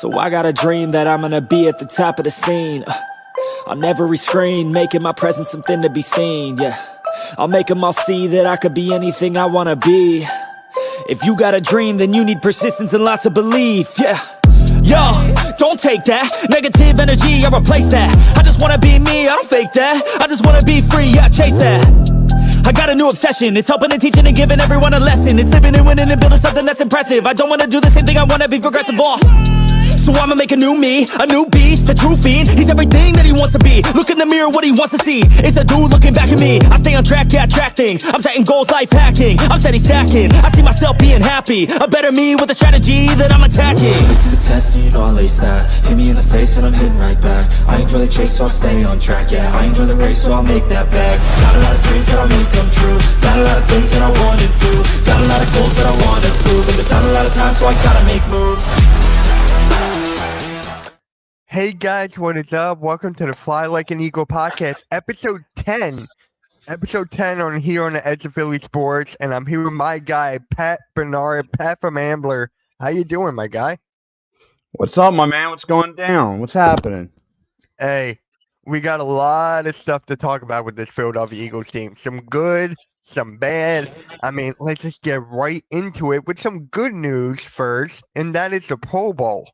So I got a dream that I'm gonna be at the top of the scene. On every screen, making my presence something to be seen, yeah. I'll make them all see that I could be anything I wanna be. If you got a dream, then you need persistence and lots of belief, yeah. Yo, don't take that negative energy, I replace that. I just wanna be me, I don't fake that. I just wanna be free, yeah, chase that. I got a new obsession, it's helping and teaching and giving everyone a lesson. It's living and winning and building something that's impressive. I don't wanna do the same thing, I wanna be progressive, so I'ma make a new me, a new beast, a true fiend. He's everything that he wants to be. Look in the mirror, what he wants to see. It's a dude looking back at me. I stay on track, yeah, track things. I'm setting goals, life hacking. I'm steady stacking. I see myself being happy. A better me with a strategy that I'm attacking. Put to the test and you know I'll ace that. Hit me in the face and I'm hitting right back. I enjoy the chase so I'll stay on track, yeah. I enjoy the race so I'll make that bag. Got a lot of dreams that I'll make come true. Got a lot of things that I wanna do. Got a lot of goals that I wanna prove. And there's not a lot of time so I gotta make moves. Hey guys, what is up? Welcome to the Fly Like an Eagle podcast, episode 10. Episode 10 on here on the Edge of Philly Sports, and I'm here with my guy, Pat Bernard, Pat from Ambler. How you doing, my guy? What's up, my man? What's going down? What's happening? Hey, we got a lot of stuff to talk about with this Philadelphia Eagles team. Some good, some bad. I mean, let's just get right into it with some good news first, and that is the Pro Bowl.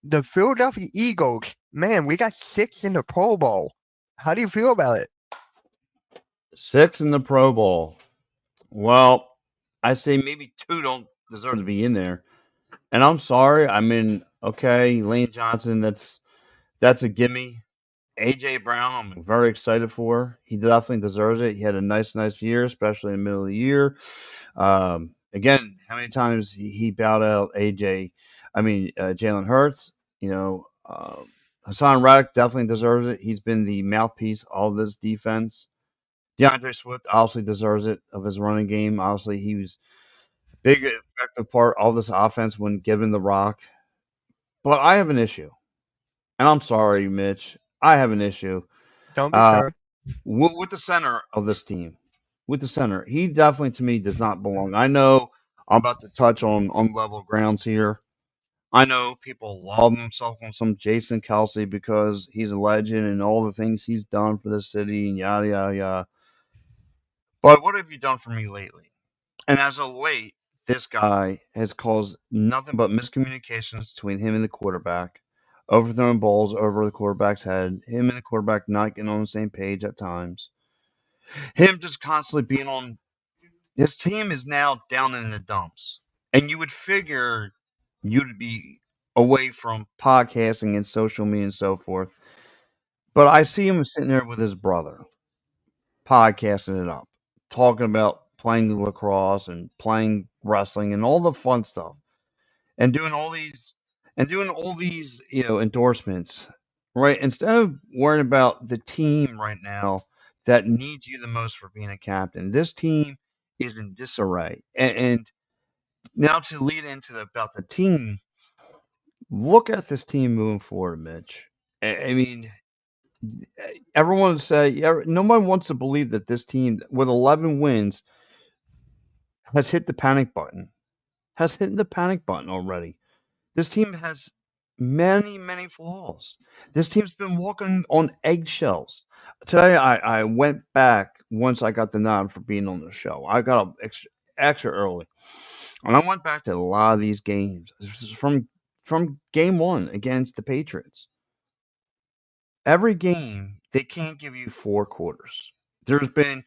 The Philadelphia Eagles, man, we got 6 in the Pro Bowl. How do you feel about it? 6 in the Pro Bowl. Well, I say maybe 2 don't deserve to be in there. And I'm sorry. I mean, okay, Lane Johnson, that's a gimme. A.J. Brown, I'm very excited for. He definitely deserves it. He had a nice year, especially in the middle of the year. Again, how many times he bowed out Jalen Hurts. You know, Hassan Reddick definitely deserves it. He's been the mouthpiece of this defense. DeAndre Swift obviously deserves it of his running game. Obviously, he was a big effective part of this offense when given the rock. But I have an issue. And I'm sorry, Mitch. I have an issue. Don't be sorry. With the center of this team. With the center. He definitely, to me, does not belong. I know I'm about to touch on level grounds here. I know people love himself on some Jason Kelce because he's a legend and all the things he's done for the city and yada, yada, yada. But what have you done for me lately? And as of late, this guy has caused nothing but miscommunications between him and the quarterback, overthrowing balls over the quarterback's head, him and the quarterback not getting on the same page at times, him just constantly being on. His team is now down in the dumps. And you would figure you'd be away from podcasting and social media and so forth. But I see him sitting there with his brother, podcasting it up, talking about playing lacrosse and playing wrestling and all the fun stuff, and doing all these endorsements, right? Instead of worrying about the team right now that needs you the most for being a captain, this team is in disarray. And now to lead into about the team, look at this team moving forward, Mitch. I mean, everyone say no one wants to believe that this team with 11 wins has hit the panic button. Has hit the panic button already. This team has many flaws. This team's been walking on eggshells. Today, I went back once I got the nod for being on the show. I got up extra early. And I went back to a lot of these games. This is from game 1 against the Patriots. Every game, they can't give you 4 quarters. There's been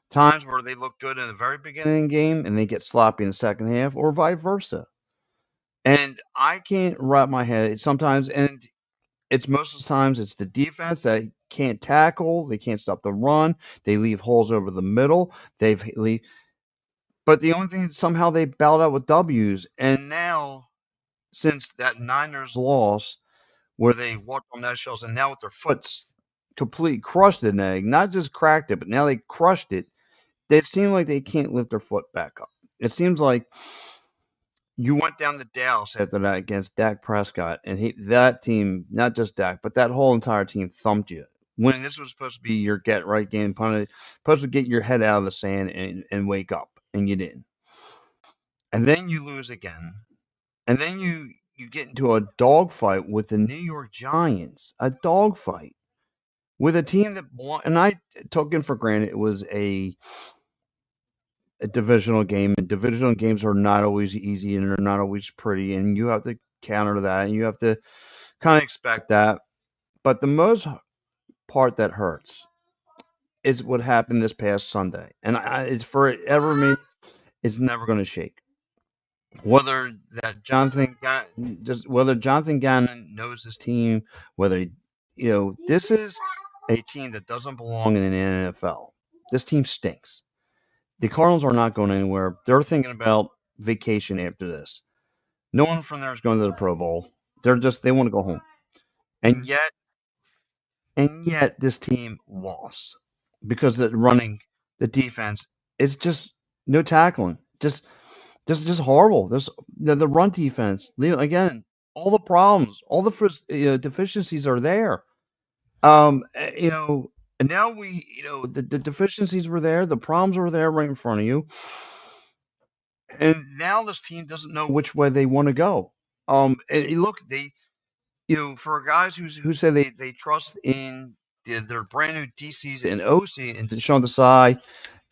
times where they look good in the very beginning of the game and they get sloppy in the second half, or vice versa. And I can't wrap my head sometimes, and it's most of the times it's the defense that can't tackle, they can't stop the run, they leave holes over the middle, but the only thing is somehow they bailed out with W's. And now, since that Niners loss, where they walked on eggshells, and now with their foots completely crushed an egg, not just cracked it, but now they crushed it, they seem like they can't lift their foot back up. It seems like you went down to Dallas after that against Dak Prescott, and that team, not just Dak, but that whole entire team thumped you. When this was supposed to be your get-right game, supposed to get your head out of the sand and wake up, and you didn't. And then you lose again. And then you you get into a dogfight with the New York Giants, a dogfight with a team that, and I took it for granted it was a divisional game, and divisional games are not always easy and they're not always pretty, and you have to counter that and you have to kind of expect that. But the most part that hurts is what happened this past Sunday, and it's forever me. It's never going to shake. Whether Jonathan Gannon knows his team, this is a team that doesn't belong in the NFL. This team stinks. The Cardinals are not going anywhere. They're thinking about vacation after this. No one from there is going to the Pro Bowl. They want to go home. And yet this team lost because the defense is just no tackling. Just horrible. The run defense. Again, all the problems, all the deficiencies are there. And now the deficiencies were there, the problems were there right in front of you, and now this team doesn't know which way they want to go. Look, for guys who say they trust in their brand new DCs and OC and Deshaun Desai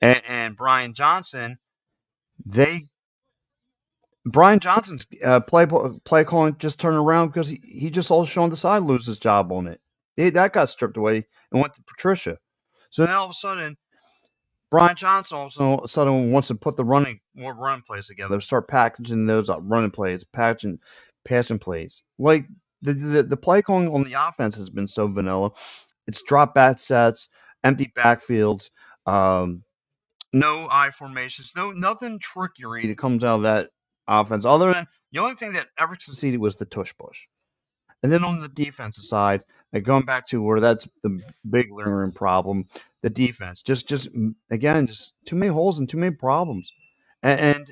and Brian Johnson, Brian Johnson's play calling just turned around because he just saw Sean Desai lose his job on it. That got stripped away and went to Patricia. So now all of a sudden, Brian Johnson all of a sudden wants to put more running plays together, start packaging those up, running plays, passing plays. Like the play calling on the offense has been so vanilla. It's drop back sets, empty backfields, no I formations, nothing trickery that comes out of that offense. Other than the only thing that ever succeeded was the tush push. And then on the defensive side, going back to where that's the big lingering problem, the defense. Just too many holes and too many problems. And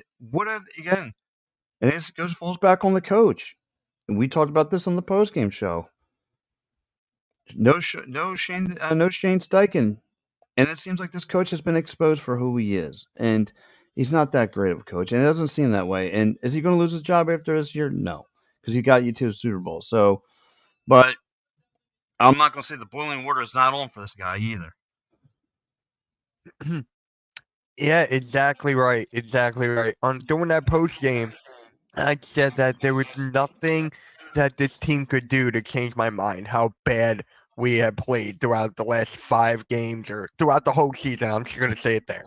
this falls back on the coach. And we talked about this on the postgame show. No Shane Steichen. And it seems like this coach has been exposed for who he is. And he's not that great of a coach. And it doesn't seem that way. And is he going to lose his job after this year? No. Because he got you to the Super Bowl. So, but I'm not going to say the boiling water is not on for this guy either. Yeah, exactly right. Exactly right. During that post game, I said that there was nothing that this team could do to change my mind how bad we have played throughout the last 5 games or throughout the whole season. I'm just going to say it there.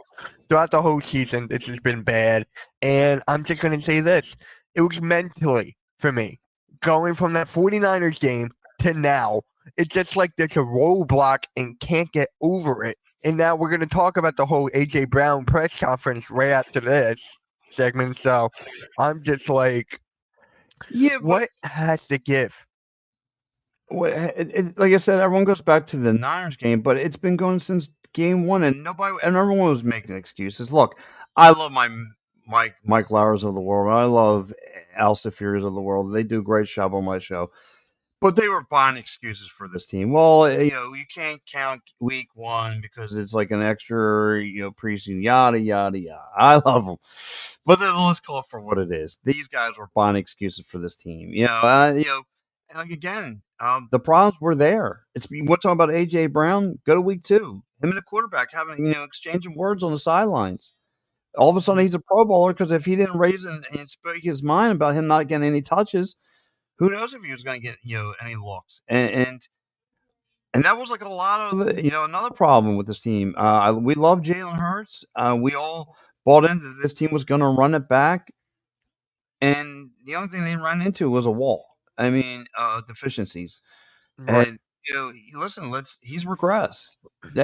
Throughout the whole season, this has been bad. And I'm just going to say this. It was mentally for me. Going from that 49ers game to now, it's just like there's a roadblock and can't get over it. And now we're going to talk about the whole A.J. Brown press conference right after this segment. So I'm just like, what has to give? Like I said, everyone goes back to the Niners game, but it's been going since game 1, and everyone was making excuses. Look, I love my Mike Lowers of the world. I love Al Safiris of the world. They do a great job on my show. But they were buying excuses for this team. Well, you can't count week 1 because it's like an extra, preseason, yada, yada, yada. I love them. But then let's call it for what it is. These guys were buying excuses for this team. And like again, the problems were there. We're talking about A.J. Brown. Go to week 2. Him and the quarterback having, exchanging words on the sidelines. All of a sudden, he's a Pro Bowler because if he didn't raise and speak his mind about him not getting any touches, who knows if he was going to get any looks? And that was like a lot of another problem with this team. We love Jalen Hurts. We all bought into that this team was going to run it back, and the only thing they ran into was a wall. I mean, deficiencies. Right. And listen, he's regressed.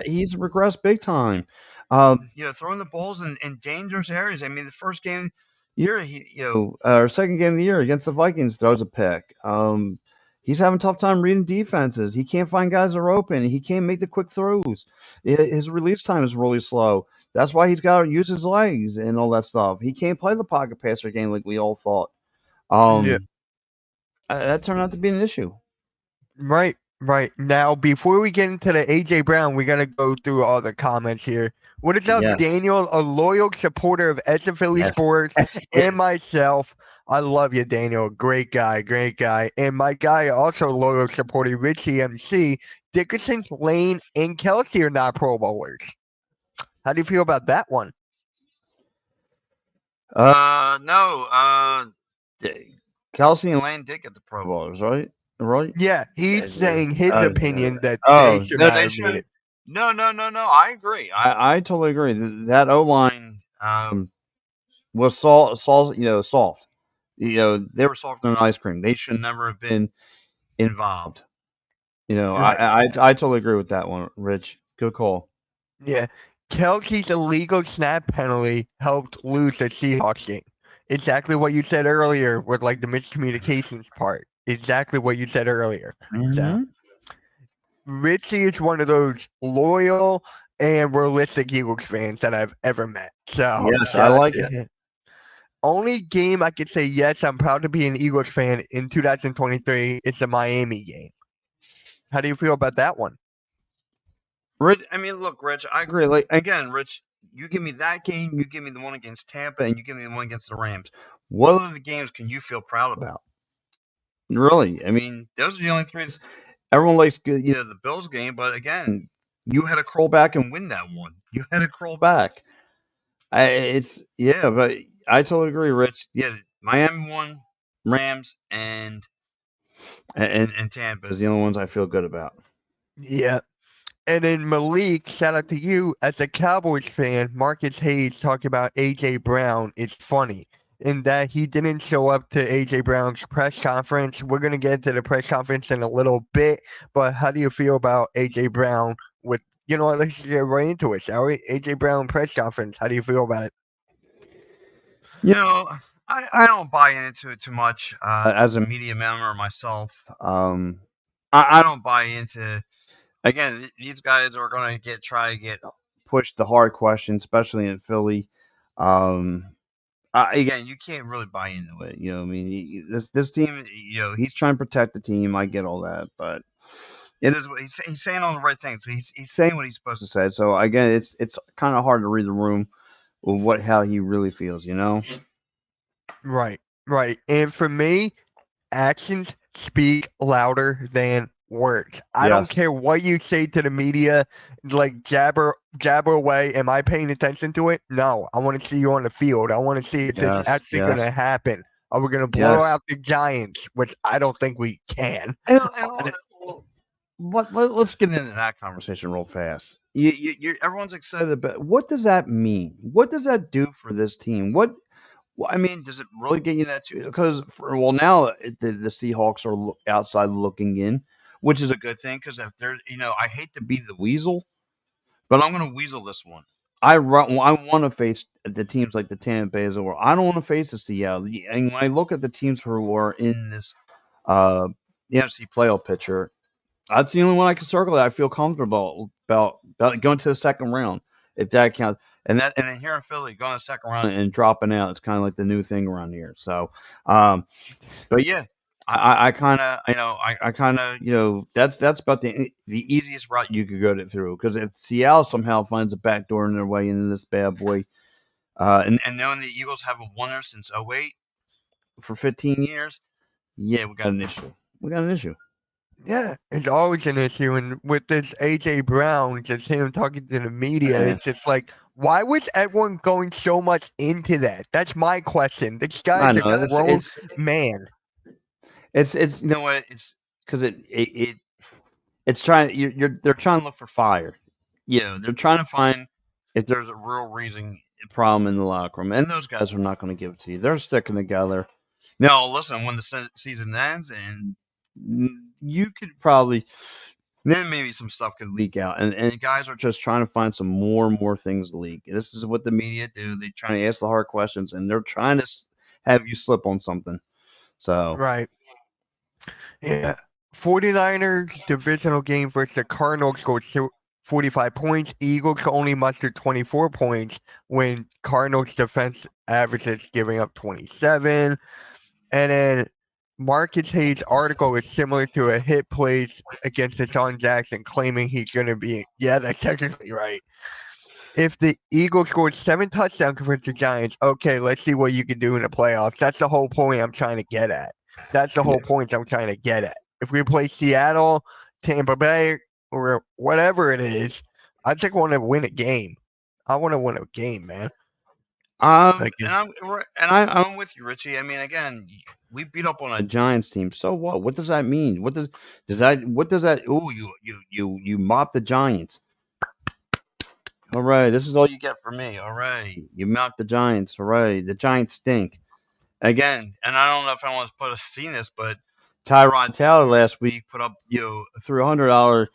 He's regressed big time. Throwing the balls in dangerous areas. I mean, the first game. Our second game of the year against the Vikings throws a pick. He's having a tough time reading defenses. He can't find guys that are open. He can't make the quick throws. His release time is really slow. That's why he's got to use his legs and all that stuff. He can't play the pocket passer game like we all thought. That turned out to be an issue. Right. Now, before we get into the A.J. Brown, we got to go through all the comments here. What is up, Yes. Daniel, a loyal supporter of SFLE Yes. Sports and myself. I love you, Daniel. Great guy, great guy. And my guy, also loyal supporter, Richie MC, Dickerson, Lane, and Kelsey are not Pro Bowlers. How do you feel about that one? No. Kelsey and Lane did get the Pro Bowlers, right? Right? Yeah, he's saying his opinion that they Oh, should no, not they have made should. it. No. I agree. I totally agree. That O line was soft. They were soft than ice cream. They should never have been involved. Right. I totally agree with that one, Rich. Good call. Yeah. Kelsey's illegal snap penalty helped lose the Seahawks game. Exactly what you said earlier with like the miscommunications part. Exactly what you said earlier. So Richie is one of those loyal and realistic Eagles fans that I've ever met. So Yes, I shout out like to it. him. Only game I could say yes, I'm proud to be an Eagles fan in 2023 is the Miami game. How do you feel about that one? Rich, I mean, look, Rich, I agree. Like again, Rich, you give me that game, you give me the one against Tampa, and you give me the one against the Rams. What other games can you feel proud about? Really? I mean, those are the only three. Everyone likes, the Bills game, but again, you had to crawl back and win that one. You had to crawl back. But I totally agree, Rich. Yeah, Miami won, Rams and Tampa is the only ones I feel good about. Yeah. And then Malik, shout out to you. As a Cowboys fan, Marcus Hayes talking about AJ Brown is funny in that he didn't show up to AJ Brown's press conference. We're gonna get to the press conference in a little bit, but how do you feel about AJ Brown with let's just get right into it, shall we? AJ Brown press conference. How do you feel about it? You know, I don't buy into it too much as a media member myself. I don't buy into. Again, these guys are going to try to get pushed the hard questions, especially in Philly. Um, again, you can't really buy into it. I mean, this team, he's trying to protect the team. I get all that, but it is he's saying all the right things. So he's saying what he's supposed to say. So again, it's kind of hard to read the room of how he really feels. Right, right. And for me, actions speak louder than words. I don't Yes. care what you say to the media, like jabber away. Am I paying attention to it? No. I want to see you on the field. I want to see if this is Yes. actually Yes. going to happen. Are we going to blow Yes. out the Giants, which I don't think we can. Let's get into that conversation real fast. Everyone's excited about what does that mean? What does that do for this team? I mean, does it really get you that too? Because now the Seahawks are outside looking in, which is a good thing. Because if they're, I hate to be the weasel, but I'm going to weasel this one. I want to face the teams like the Tampa Bay's of the world. I don't want to face the Seattle. And when I look at the teams who are in this the NFC playoff picture, that's the only one I can circle that I feel comfortable about going to the second round, if that counts. And then here in Philly, going to the second round and dropping out, it's kind of like the new thing around here. So, but yeah, I kind of, that's about the easiest route you could go through. Because if Seattle somehow finds a backdoor in their way into this bad boy, and knowing the Eagles haven't won there since '08 for 15 years, yeah, we got an issue. Yeah, it's always an issue. And with this AJ Brown, just him talking to the media, Yeah. it's just like, why was everyone going so much into that? That's my question. This I guy's a know grown man. it's it's because it's trying they're trying to look for fire. They're trying to find if there's a real reason problem in the locker room, and those guys are not going to give it to you. They're sticking together. Now, listen, when the season ends, and you could probably then maybe some stuff could leak out, and guys are just trying to find some more and more things to leak. This is what the media do. They try to ask the hard questions, and they're trying to have you slip on something. So Right. Yeah. 49ers divisional game versus the Cardinals scored 45 points. Eagles only mustered 24 points when Cardinals defense averages giving up 27. And then Marcus Hayes' article is similar to a hit plays against Deshaun Jackson, claiming he's going to be. Yeah, that's technically right. if the Eagles scored 7 touchdowns against the Giants, okay, let's see what you can do in the playoffs. That's the whole point I'm trying to get at. That's the Yeah. whole point I'm trying to get at. If we play Seattle, Tampa Bay, or whatever it is, I just want to win a game. I want to win a game, man. Like, I'm with you, Richie. I mean, again, we beat up on a Giants team. So what? What does that mean? What does that? Oh, you mopped the Giants. All right, this is all you get from me. All right, you mopped the Giants. All right, the Giants stink again. And I don't know if anyone's seen this, but Tyrod Taylor last week put up a $300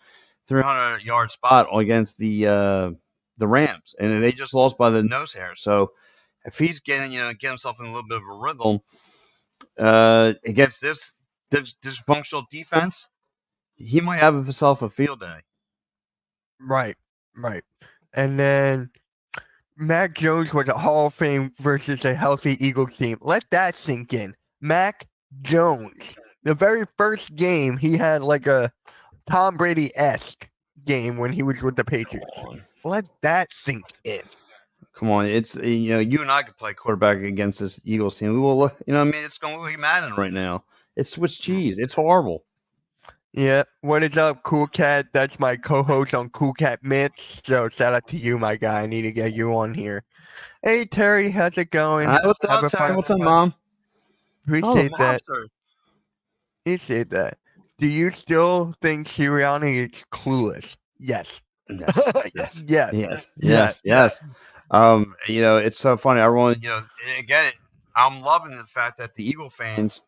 yard spot against the Rams, and they just lost by the nose hair. So if he's get himself in a little bit of a rhythm against this dysfunctional defense, he might have himself a field day. right. And then Mac Jones was a Hall of Fame versus a healthy Eagles team. Let that sink in. Mac Jones. The very first game, he had like a Tom Brady-esque game when he was with the Patriots. Let that sink in. Come on, it's you and I could play quarterback against this Eagles team. We will, I mean, it's going to be Madden right now. It's Swiss cheese. It's horrible. Yeah, what is up, Cool Cat? That's my co-host on Cool Cat Mitch. So shout out to you, my guy. I need to get you on here. Hey Terry, how's it going? What's up, Terry? What's up, Mom? Appreciate that. Mobster. Appreciate that. Do you still think Sirianni is clueless? Yes. Yes. Yes. It's so funny. Everyone, again, I'm loving the fact that the Eagle fans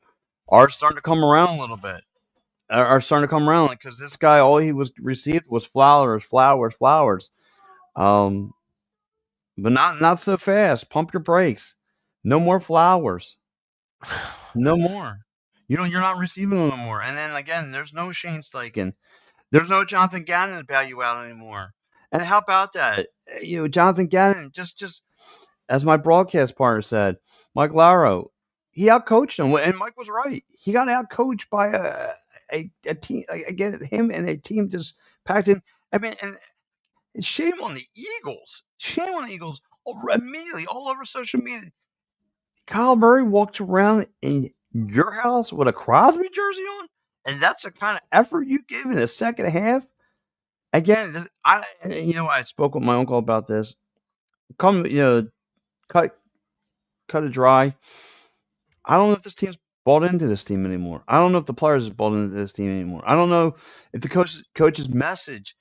are starting to come around a little bit. Are starting to come around because this guy, all he received was flowers. But not so fast. Pump your brakes. No more flowers. No more. You're not receiving them no more. And then again, there's no Shane Steichen. There's no Jonathan Gannon to bail you out anymore. And how about that? Jonathan Gannon, just as my broadcast partner said, Mike Laro, he outcoached him, and Mike was right. He got outcoached by a team. Again, him and a team just packed in. I mean, and shame on the Eagles. Shame on the Eagles. Immediately, all over social media, Kyle Murray walked around in your house with a Crosby jersey on, and that's the kind of effort you give in the second half. Again, I spoke with my uncle about this. Cut it dry. I don't know if this team's bought into this team anymore. I don't know if the players have bought into this team anymore. I don't know if the coach's message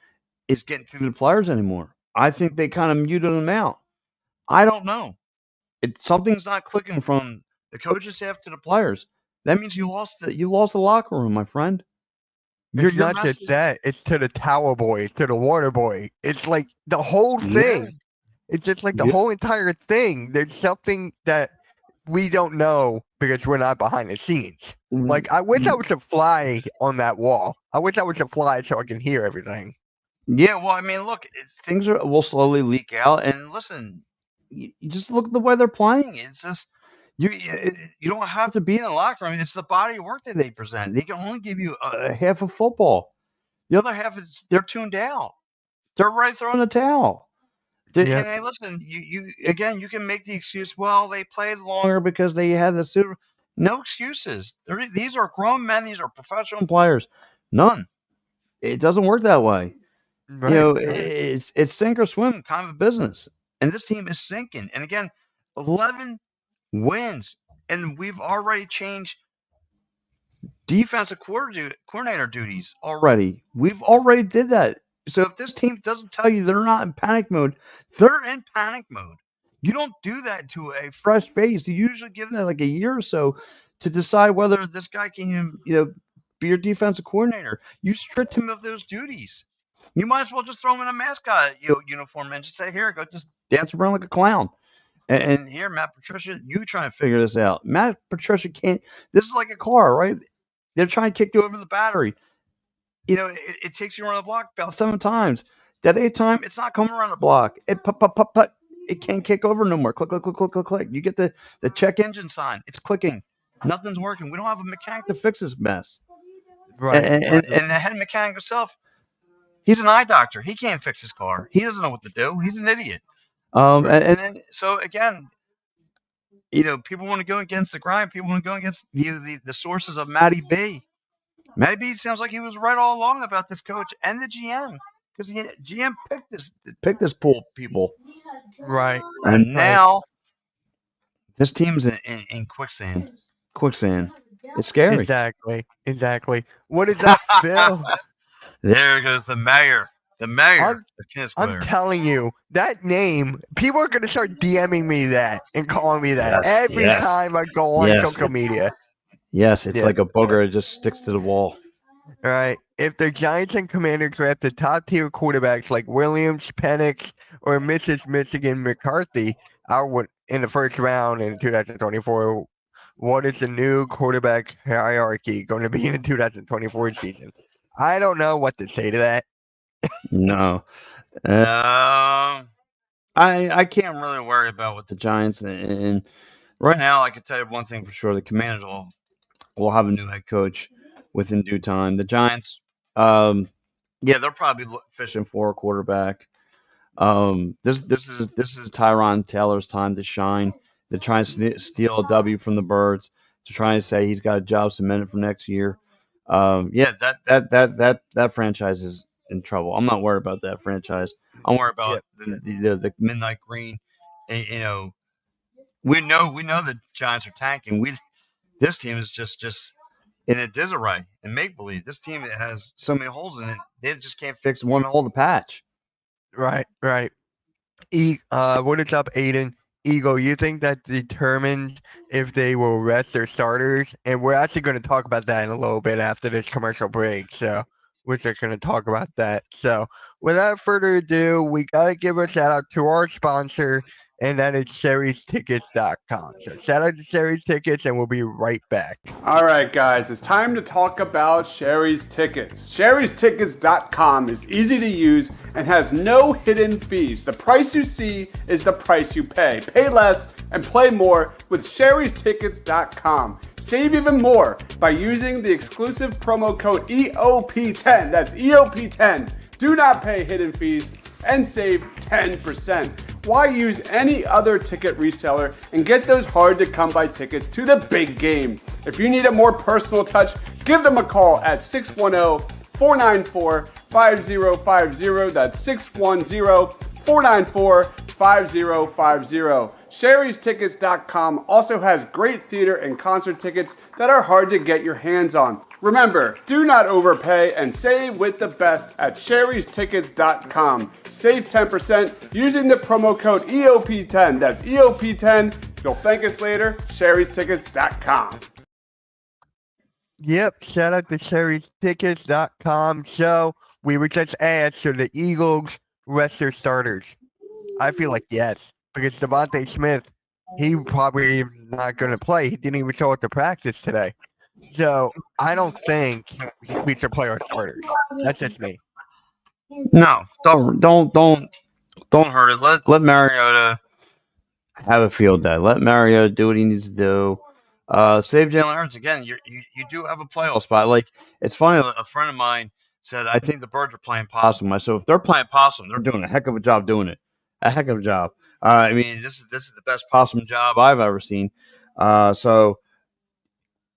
is getting through to the players anymore. I think they kind of muted them out. I don't know. Something's not clicking from the coaching staff to the players. That means you lost the locker room, my friend. It's not just that. It's to the towel boy, to the water boy. It's like the whole thing. Yeah. It's just like the whole entire thing. There's something that we don't know because we're not behind the scenes. Like, I wish I was a fly on that wall. I wish I was a fly so I can hear everything. Yeah, well, I mean, look, things will slowly leak out. And listen, you just look at the way they're playing. It's just you don't have to be in the locker room. It's the body of work that they present. They can only give you half of football. The other half is they're tuned out. They're right throwing the towel. And hey, listen, you can make the excuse. Well, they played longer because they had the Super. No excuses. These are grown men. These are professional players. None. It doesn't work that way. Right. It's sink or swim kind of a business, and this team is sinking. And again, 11 wins, and we've already changed defensive coordinator duties already. We've already did that. So if this team doesn't tell you they're not in panic mode, they're in panic mode. You don't do that to a fresh base. You usually give them like a year or so to decide whether this guy can, be your defensive coordinator. You strip him of those duties. You might as well just throw him in a mascot uniform and just say, here, go just dance around like a clown. And here, Matt Patricia, you try and figure this out. Matt Patricia can't. This is like a car, right? They're trying to kick you over the battery. It takes you around the block about 7 times. That 8th time, it's not coming around the block. It put. It can't kick over no more. Click, click, click, click, click, click. You get the check engine sign. It's clicking. Nothing's working. We don't have a mechanic to fix this mess. Right. And the head mechanic himself, He's an eye doctor. He can't fix his car. He doesn't know what to do. He's an idiot. Right. And then so again, people want to go against the grind. People want to go against the sources of Matty B. Matty B sounds like he was right all along about this coach and the GM because the GM picked this pool of people, Right. and Right. now this team's in quicksand. Quicksand. It's scary. Exactly. What is up, Phil? There goes the mayor. The mayor of tennis I'm player. telling you, that name, people are going to start DMing me that and calling me that every yes. time I go on Yes. social media. Yes, it's Yeah. like a booger. It just sticks to the wall. All right. If the Giants and Commanders drafted top-tier quarterbacks like Williams, Penix, or Mrs. Michigan McCarthy in the first round in 2024, what is the new quarterback hierarchy going to be in the 2024 season? I don't know what to say to that. No. I can't really worry about with the Giants. And right now, I can tell you one thing for sure. The Commanders will have a new head coach within due time. The Giants, they're probably fishing for a quarterback. This is Tyron Taylor's time to shine. To try and steal a W from the Birds. To try and say he's got a job cemented for next year. That franchise is in trouble. I'm not worried about that franchise. I'm worried about the Midnight Green. And, we know the Giants are tanking. This team is just in a disarray and make believe. This team has so many holes in it. They just can't fix one hole to patch. Right. What is up, Aiden? Eagle, you think that determines if they will rest their starters? And we're actually going to talk about that in a little bit after this commercial break. So we're just going to talk about that. So without further ado, we got to give a shout out to our sponsor, and that is Sherry'sTickets.com. So shout out to Sherry's Tickets, and we'll be right back. All right, guys, it's time to talk about Sherry's Tickets. Sherry'sTickets.com is easy to use and has no hidden fees. The price you see is the price you pay. Pay less and play more with Sherry'sTickets.com. Save even more by using the exclusive promo code EOP10. That's EOP10. Do not pay hidden fees and save 10%. Why use any other ticket reseller and get those hard-to-come-by tickets to the big game? If you need a more personal touch, give them a call at 610-494-5050. That's 610-494-5050. Sherry'sTickets.com also has great theater and concert tickets that are hard to get your hands on. Remember, do not overpay and save with the best at Sherry'sTickets.com. Save 10% using the promo code EOP10. That's EOP10. You'll thank us later. Sherry'sTickets.com. Yep, shout out to Sherry'sTickets.com. So we were just asked, should the Eagles rest their starters? I feel like yes, because Devontae Smith, he probably not going to play. He didn't even show up to practice today. So I don't think we should play our starters. That's just me. No, don't hurt it. Let Mariota have a field day. Let Mariota do what he needs to do. Save Jalen Hurts again. You do have a playoff spot. Like, it's funny. A friend of mine said, "I think the Birds are playing possum." I said, "If they're playing possum, they're doing a heck of a job doing it. A heck of a job. I mean, this is the best possum job I've ever seen. So."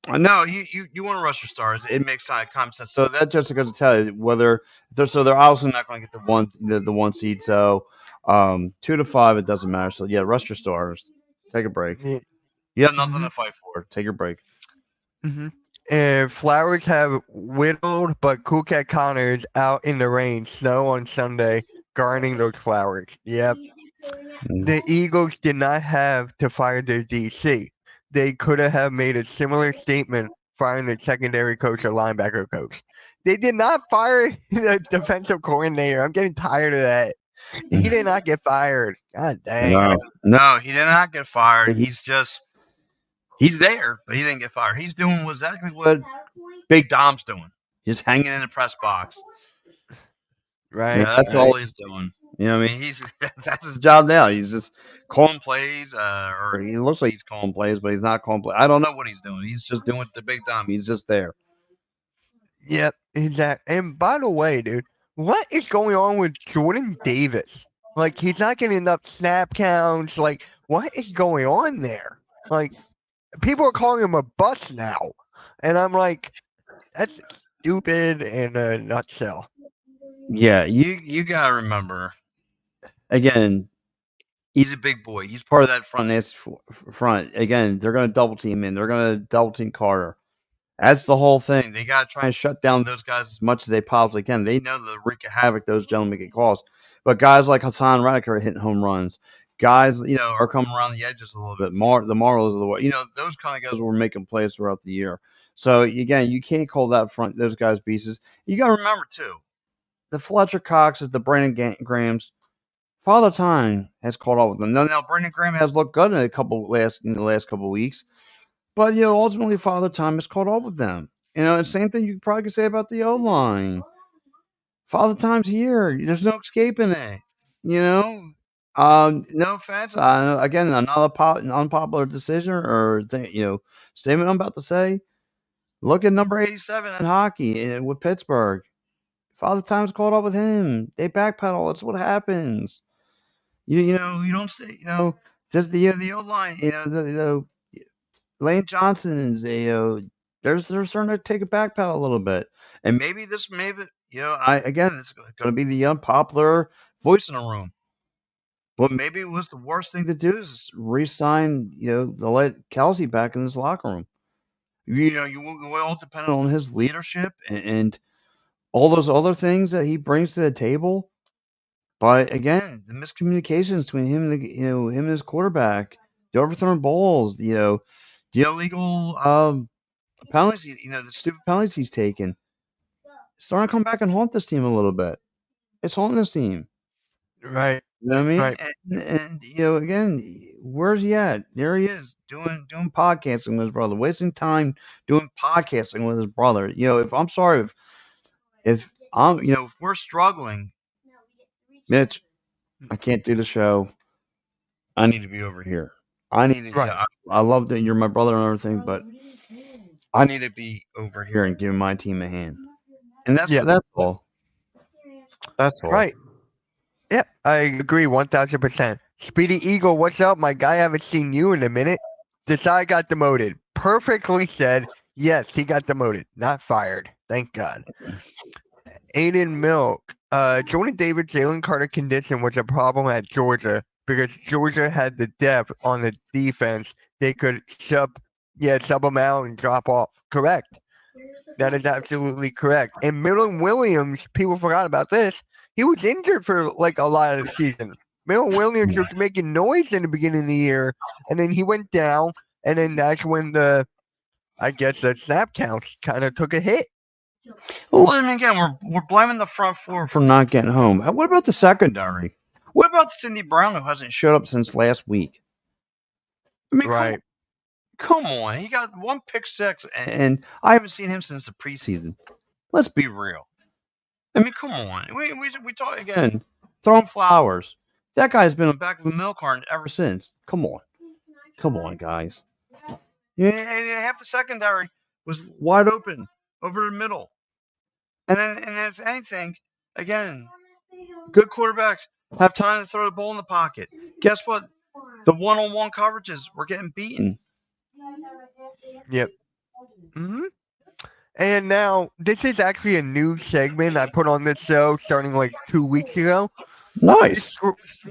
No, you want to rush your stars. It makes common sense. So that just goes to tell you whether they're obviously not going to get the one seed. So 2 to 5, it doesn't matter. So yeah, rush your stars. Take a break. Yeah. You have nothing to fight for. Take your break. Mm-hmm. And Flowers have whittled, but Cool Cat Connor is out in the rain, snow on Sunday, gardening those flowers. Yep. The Eagles did not have to fire their DC. They could have made a similar statement firing the secondary coach or linebacker coach. They did not fire the defensive coordinator. I'm getting tired of that. He did not get fired. God dang. No, he did not get fired. He's there, but he didn't get fired. He's doing exactly what Big Dom's doing. He's hanging in the press box. Right. Yeah, that's all he's doing. You know what I mean? That's his job now. He's just calling plays, or he looks like he's calling plays, but he's not calling plays. I don't know what he's doing. He's just doing it to Big Dom. He's just there. Yep, exactly. And by the way, dude, what is going on with Jordan Davis? Like, he's not getting enough snap counts. Like, what is going on there? Like, people are calling him a bust now. And I'm like, that's stupid in a nutshell. Yeah, you gotta remember again. He's a big boy. He's part of that front. Again, they're gonna double team him. They're gonna double team Carter. That's the whole thing. They gotta try and shut down those guys as much as they possibly can. They know the wreak of havoc those gentlemen can cause. But guys like Hassan Reddick are hitting home runs. Guys, are coming around the edges a little bit. The Marlows of the world. Those kind of guys were making plays throughout the year. So again, you can't call that front those guys pieces. You gotta remember too, the Fletcher Coxes, the Brandon Grahams. Father Time has caught up with them. Now Brandon Graham has looked good in the last couple of weeks, but ultimately Father Time has caught up with them. And same thing you probably could say about the O line. Father Time's here. There's no escaping it. No offense. Again, another an unpopular decision or statement I'm about to say. Look at number 87 in hockey with Pittsburgh. Father Time's caught up with him. They backpedal. That's what happens. You don't say just the O line. Lane Johnson is they're starting to take a backpedal a little bit, and maybe this is going to be the unpopular voice in the room. But maybe it was the worst thing to do is re-sign to let Kelsey back in this locker room. You all dependent on his leadership and all those other things that he brings to the table. But again, the miscommunications between him and him and his quarterback, the overthrown balls, the illegal penalties, the stupid penalties he's taken, starting to come back and haunt this team a little bit. It's haunting this team. Right. You know what I mean? Right. And again, where's he at? There he is doing podcasting with his brother, wasting time doing podcasting with his brother. If I'm sorry, if I'm, if we're struggling, Mitch, I can't do the show. I need to be over here. I need to. Right. I love that you're my brother and everything, but I need to be over here and give my team a hand. And that's all. That's all. Right. Yeah, I agree 1000%. Speedy Eagle, what's up, my guy? I haven't seen you in a minute. Desai got demoted. Perfectly said. Yes, he got demoted, not fired. Thank God. Aiden Milk. Jordan Davis, Jalen Carter condition was a problem at Georgia because Georgia had the depth on the defense. They could sub them out and drop off. Correct. That is absolutely correct. And Milton Williams, people forgot about this. He was injured for like a lot of the season. Milton Williams was making noise in the beginning of the year, and then he went down, and then that's when the snap counts kind of took a hit. Well, I mean, again, we're blaming the front four for not getting home. What about the secondary? What about Cindy Brown, who hasn't showed up since last week? I mean, right. Come on. He got 1 pick 6, and I haven't seen him since the preseason. Let's be real. I mean, come on. We talk again. Throw him flowers. That guy's been on the back of a milk carton ever since. Come on, guys. Half the secondary was wide open over the middle. And if anything, again, good quarterbacks have time to throw the ball in the pocket. Guess what? The one-on-one coverages were getting beaten. Yep. Mm-hmm. And now, this is actually a new segment I put on this show starting like 2 weeks ago. Nice.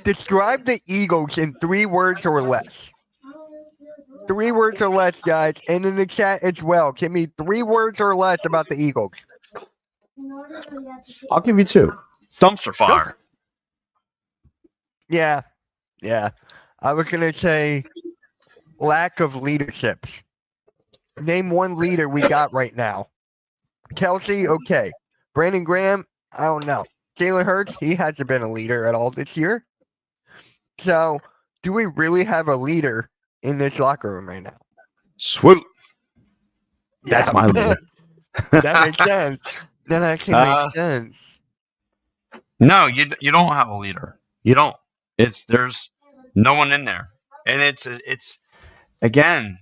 Describe the Eagles in 3 words or less. 3 words or less, guys. And in the chat as well. Give me 3 words or less about the Eagles. I'll give you 2. Dumpster fire. Yeah. I was going to say lack of leaderships. Name 1 leader we got right now. Kelsey, okay. Brandon Graham, I don't know. Jalen Hurts, he hasn't been a leader at all this year. So, do we really have a leader in this locker room right now? Swoop. That's my leader. That makes sense. That actually makes sense. No, you don't have a leader. You don't. There's no one in there, and it's again.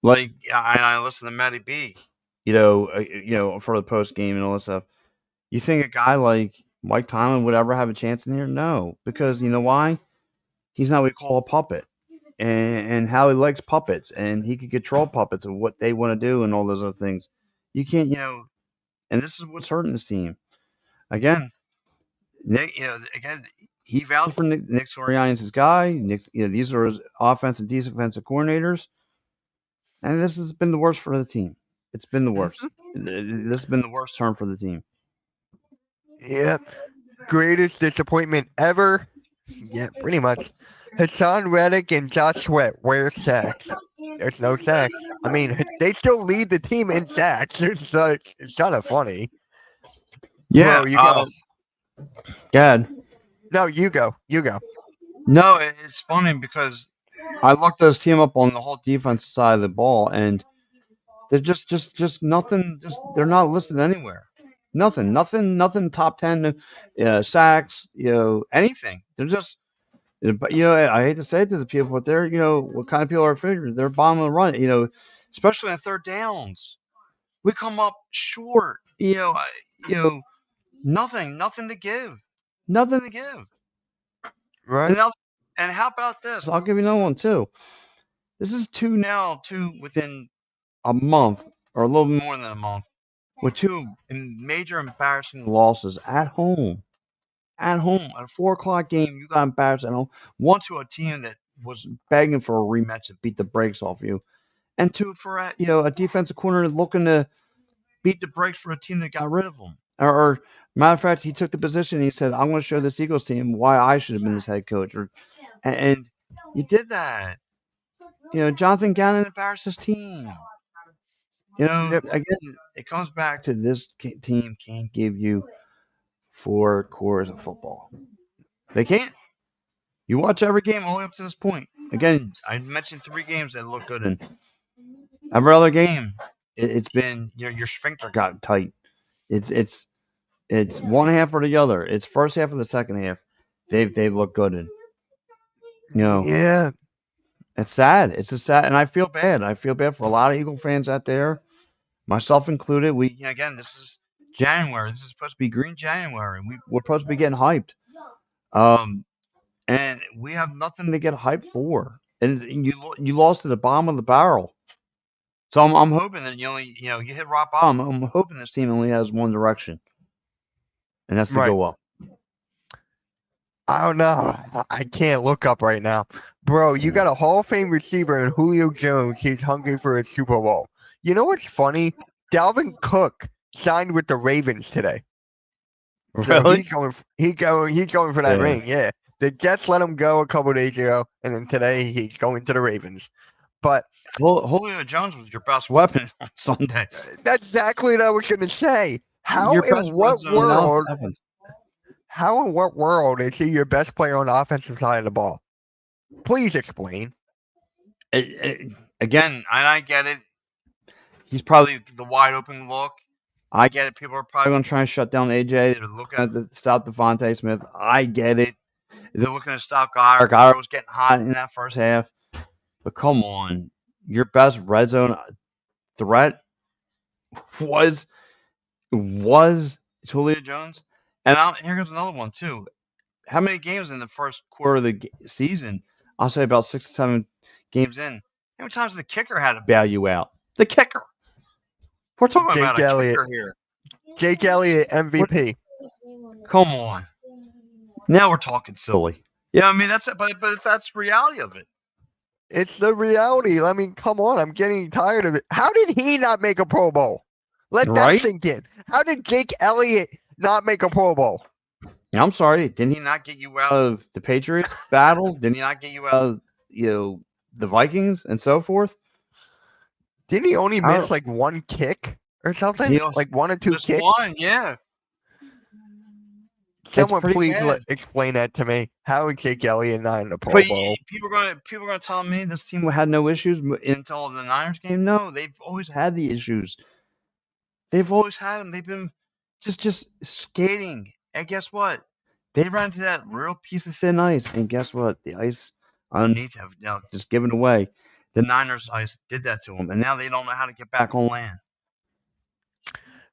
Like I listen to Matty B, for the post game and all that stuff. You think a guy like Mike Tomlin would ever have a chance in here? No, because you know why? He's not what we call a puppet, and how he likes puppets, and he can control puppets of what they want to do and all those other things. You can't, and this is what's hurting this team. Again, Nick, again, he vouched for Nick Sirianni's his guy. These are his offense and defensive coordinators, and this has been the worst for the team. It's been the worst. This has been the worst term for the team. Yep. Greatest disappointment ever. Yeah, pretty much. Hassan Reddick and Josh Sweat, where's sacks? There's no sacks. I mean, they still lead the team in sacks. It's like, it's kind of funny. Yeah, Bro, you go. Gad. No, you go. You go. No, it's funny because I looked this team up on the whole defensive side of the ball, and they're just nothing. They're not listed anywhere. Nothing top 10 sacks, anything. They're just, I hate to say it to the people, but they're, what kind of people are figuring? They're bottom of the run, especially on third downs. We come up short, nothing to give. Nothing to give. Right. And how about this? I'll give you another one, too. This is two within a month, or a little more than a month, with two major embarrassing losses at home. At home, at a 4 o'clock game, you got embarrassed at home. One, to a team that was begging for a rematch to beat the brakes off you, and two, for a defensive corner looking to beat the brakes for a team that got rid of him. Or matter of fact, he took the position and he said, "I'm going to show this Eagles team why I should have been this head coach." And you did that. Jonathan Gannon embarrassed his team. Again, it comes back to this team can't give you 4 quarters of football. They can't. You watch every game all the way up to this point. Again, I mentioned 3 games that look good, and every other game, it's been your sphincter got tight. It's one half or the other. It's first half or the second half. They've looked good, and Yeah. it's sad. It's a sad, and I feel bad. I feel bad for a lot of Eagle fans out there, myself included. Again, this is January. This is supposed to be Green January. We're supposed to be getting hyped. And we have nothing to get hyped for. And you lost to the bottom of the barrel. So I'm hoping that you hit rock bottom. I'm hoping this team only has one direction, and that's to go up. I don't know. I can't look up right now. Bro, you got a Hall of Fame receiver in Julio Jones. He's hungry for a Super Bowl. You know what's funny? Dalvin Cook signed with the Ravens today. So Really? he's going for that ring, yeah. The Jets let him go a couple days ago, and then today he's going to the Ravens. But Julio Jones was your best weapon on Sunday. That's exactly what I was going to say. How Your in best what red zone world? offense. How in what world is he your best player on the offensive side of the ball? Please explain. Again, I get it. He's probably the wide open look. I get it. People are probably going to try and shut down AJ. They're looking at stop Devontae Smith. I get it. They're looking to stop Geyer. Geyer was getting hot in that first half. But come on. Your best red zone threat was Julio Jones. And here goes another one, too. How many games in the first quarter of the season? I'll say about 6 to 7 games in. How many times did the kicker had to bail you out? The kicker. We're talking about a kicker here. Jake Elliott, MVP. Come on. Now we're talking silly. Yeah, I mean that's it, but that's the reality of it. It's the reality. I mean, come on, I'm getting tired of it. How did he not make a Pro Bowl? Let that sink in. How did Jake Elliott not make a Pro Bowl? Yeah, I'm sorry. Didn't he not get you out of the Patriots battle? Didn't he not get you out of the Vikings and so forth? Didn't he only miss like one kick or something? Like 1 or 2 just kicks? One, yeah. Someone please explain that to me. How is Jake Elliott not in the Pro Bowl? People are going to tell me this team had no issues until the Niners game. No, they've always had the issues. They've always had them. They've been just skating. And guess what? They ran into that real piece of thin ice. And guess what? The ice underneath have now just given away. The Niners ice did that to them. And now they don't know how to get back on land.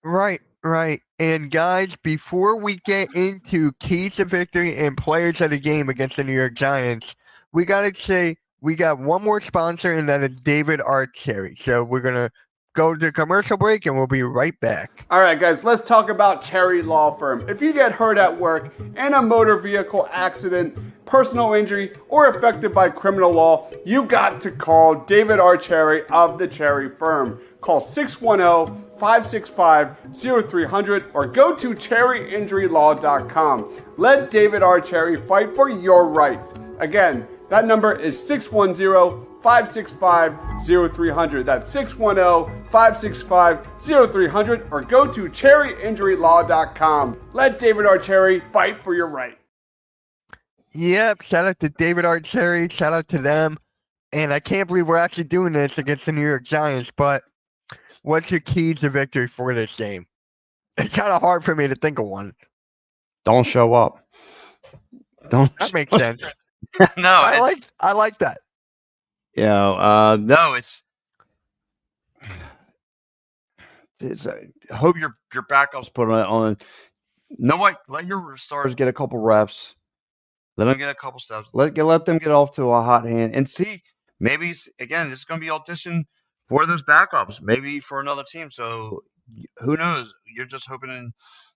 Right. Right. And guys, before we get into keys to victory and players of the game against the New York Giants, we gotta say we got one more sponsor, and that is David Archerry. So we're gonna go to commercial break, and we'll be right back. All right, guys, let's talk about Cherry Law Firm. If you get hurt at work in a motor vehicle accident, personal injury, or affected by criminal law, you got to call David Archerry of the Cherry Firm. Call 610-565-0300 or go to cherryinjurylaw.com. Let David Archerry fight for your rights. Again, that number is 610-565-0300. That's 610-565-0300 or go to cherryinjurylaw.com. Let David Archerry fight for your right. Yep. Shout out to David Archerry. Shout out to them. And I can't believe we're actually doing this against the New York Giants. But what's your keys to victory for this game? It's kind of hard for me to think of one. Don't show up. Don't. That makes sense. No, I like that. No, it's hope your backups put on. No, what? Let your stars get a couple reps. Let them get a couple steps. Let them get off to a hot hand and see. Maybe again, this is going to be audition for those backups. Maybe for another team. So who knows? You're just hoping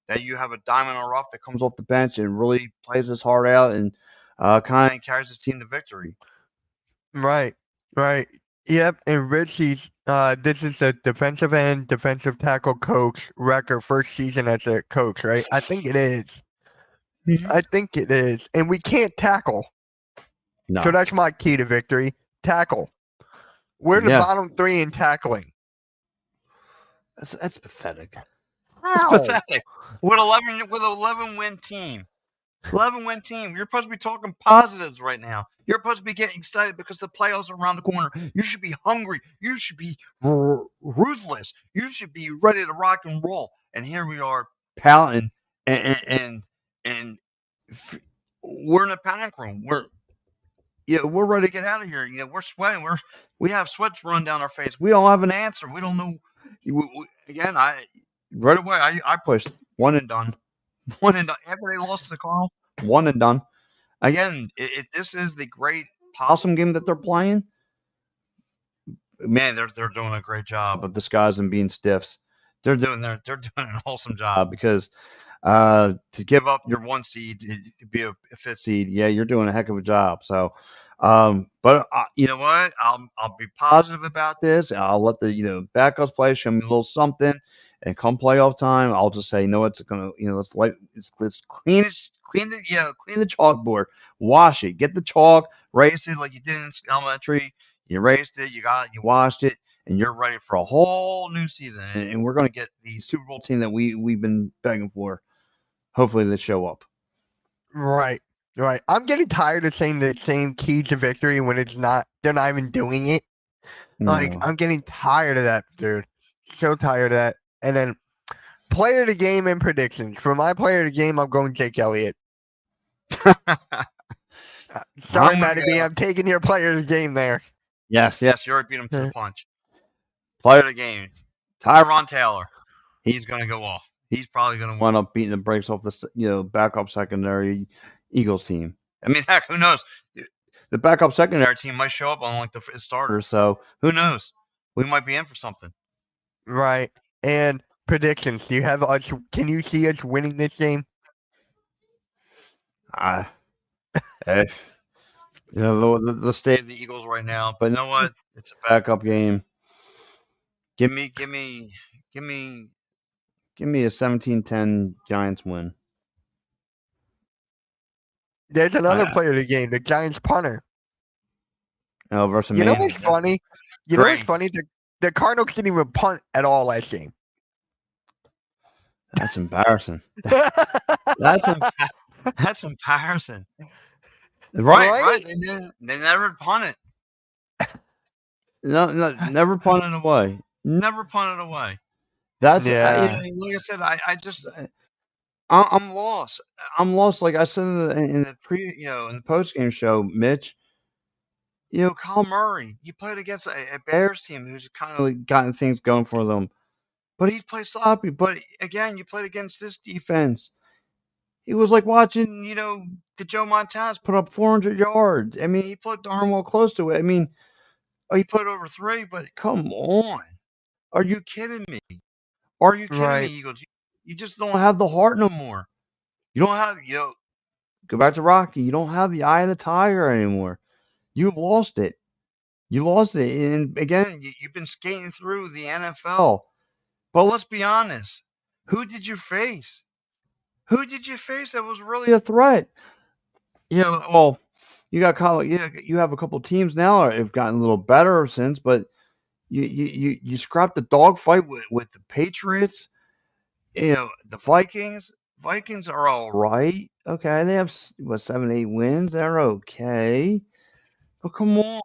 that you have a diamond in the rough that comes off the bench and really plays his heart out and kind of carries his team to victory. Right. Yep. And Richie's, this is a defensive end, defensive tackle coach record, first season as a coach, right? I think it is. I think it is. And we can't tackle. No. So that's my key to victory. Tackle. We're the bottom 3 in tackling. That's pathetic. How? It's pathetic. With 11 win team. 11-win team. You're supposed to be talking positives right now. You're supposed to be getting excited because the playoffs are around the corner. You should be hungry. You should be ruthless. You should be ready to rock and roll. And here we are pouting and we're in a panic room. We're ready to get out of here. We're sweating. We have sweats run down our face. We don't have an answer. We don't know. Again, right away I pushed one and done. One and done. After they lost to the Cardinals, one and done. Again, if this is the great possum game that they're playing, man, they're doing a great job of disguising being stiffs. They're doing an awesome job because to give up your 1 seed to be a 5th seed, yeah, you're doing a heck of a job. So, but you know what? I'll be positive about this. I'll let the backups play, show me a little something. And come playoff time, I'll just say, no, it's gonna, let's clean the chalkboard, wash it, get the chalk, erase it like you did in elementary. You erased it, you washed it, and you're ready for a whole new season. And we're gonna get the Super Bowl team that we've been begging for. Hopefully, they show up. Right. I'm getting tired of saying the same key to victory when they're not even doing it. Like, I'm getting tired of that, dude. So tired of that. And then player of the game and predictions. For my player of the game, I'm going Jake Elliott. Sorry, Matty B. I'm taking your player of the game there. Yes, you already beat him to the punch. Player of the game, Tyrod Taylor. He's going to go off. He's probably going to wind up beating the brakes off the backup secondary Eagles team. I mean, heck, who knows? The backup secondary team might show up on like the starters, so who knows? We might be in for something. Right. And predictions. Do you have us? Can you see us winning this game? The state of the Eagles right now, but you know what? It's a backup game. Give me a 17-10 Giants win. There's another player of the game, the Giants punter. Oh, versus you know what's funny? You know what's funny? The Cardinals didn't even punt at all last game. That's embarrassing. That's embarrassing. Right. They never punt it. No, never punted away. Never punted away. That's like I said. I'm lost. I'm lost. Like I said in the post game show, Mitch. Kyle Murray. You played against a Bears team who's kind of gotten things going for them. but he played sloppy. But again, you played against this defense. It was like watching, the Joe Montanas put up 400 yards. I mean, he put darn well close to it. I mean, he put over 3, but come on. Are you kidding me? Are you kidding me, Right. Eagles? You just don't have the heart no more. You don't have, go back to Rocky. You don't have the eye of the tiger anymore. You've lost it. You lost it. And again, you've been skating through the NFL. But let's be honest. Who did you face? Who did you face that was really a threat? Well, you have a couple teams now that have gotten a little better since, but you scrapped the dogfight with the Patriots. The Vikings. Vikings are all right. Okay, they have 7, 8 wins. They're okay. But come on,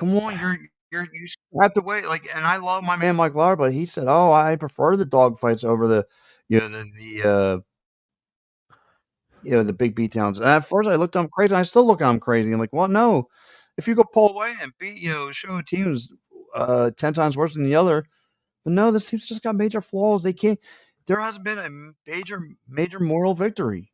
you have to wait. Like, and I love my man Mike Lar, but he said, "Oh, I prefer the dogfights over the, the big beatdowns." And at first, I looked at him crazy. And I still look at him crazy. I'm like, "Well, no. If you go pull away and beat, show a team who's 10 times worse than the other, but no, this team's just got major flaws. They can't. There hasn't been a major moral victory.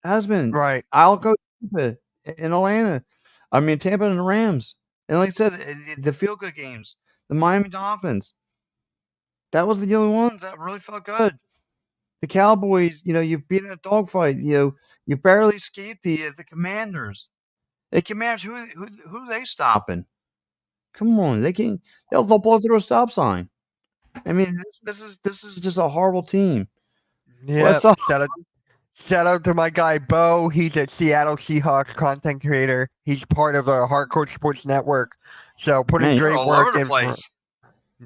It has been. Right. I'll go Tampa in Atlanta. I mean, Tampa and the Rams. And like I said, the feel-good games, the Miami Dolphins. That was the only ones that really felt good. The Cowboys, you've been in a dogfight. You barely escaped the Commanders. The Commanders, who are they stopping? Come on, they'll blow through a stop sign. I mean, this is just a horrible team. Yeah. What's up? Shout out to my guy Bo. He's a Seattle Seahawks content creator. He's part of the Hardcore Sports Network. So putting Man, you're great all work over the in. place.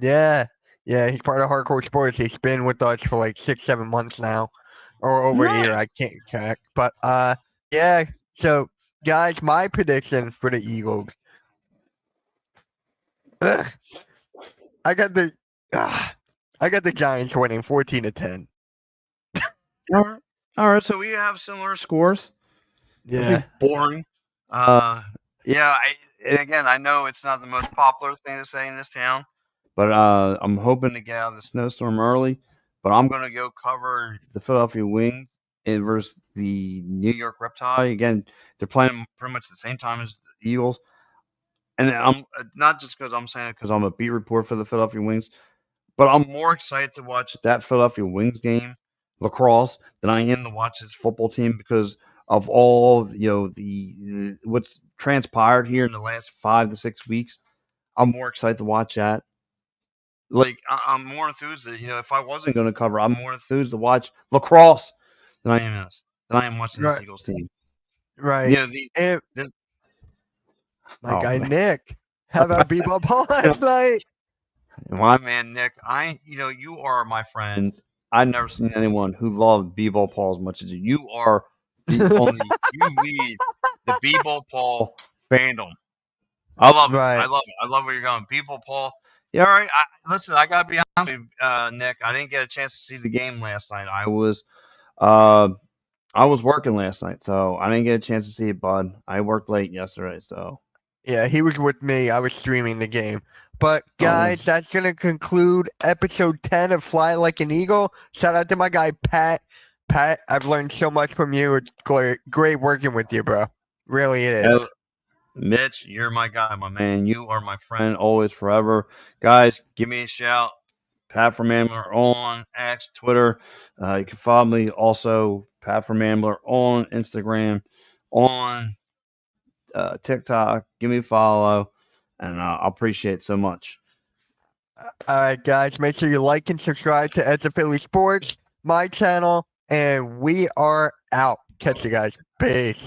Yeah. He's part of Hardcore Sports. He's been with us for like 6, 7 months now, or over a year. Nice. I can't check, but yeah. So guys, my prediction for the Eagles. Ugh. I got the Giants winning 14-10. All right, so we have similar scores. Yeah. Boring. Again, I know it's not the most popular thing to say in this town, but I'm hoping to get out of the snowstorm early. But I'm going to go cover the Philadelphia Wings versus the New York Reptile. Again, they're playing pretty much the same time as the Eagles. And I'm not just because I'm saying it because I'm a beat reporter for the Philadelphia Wings, but I'm more excited to watch that Philadelphia Wings game, lacrosse, than I am to watch this football team because of all the what's transpired here in the last 5 to 6 weeks. I'm more excited to watch that. Like I'm more enthused that if I wasn't going to cover, I'm more enthused to watch lacrosse than I am watching this Right. Eagles team. Right. And my guy Nick, how about B-ball Paul last night? My man Nick, you are my friend. I've never seen anyone who loved B-ball Paul as much as you. You are the only. You lead the B-ball Paul fandom. I love it. Right. I love it. I love where you're going. B-ball Paul. Yeah, all right. Listen, I gotta be honest with you, Nick. I didn't get a chance to see the game last night. I was working last night, so I didn't get a chance to see it, bud. I worked late yesterday, so. Yeah, he was with me. I was streaming the game. But guys, that's gonna conclude episode 10 of Fly Like an Eagle. Shout out to my guy Pat. Pat, I've learned so much from you. It's great working with you, bro. Really it is. Mitch, you're my guy, my man. You are my friend, always, forever. Guys, give me a shout. Pat from Ambler on X, Twitter. You can follow me also, Pat from Ambler on Instagram, on TikTok. Give me a follow, and I'll appreciate it so much. All right, guys, make sure you like and subscribe to Edge of Philly Sports, my channel, and we are out. Catch you guys. Peace.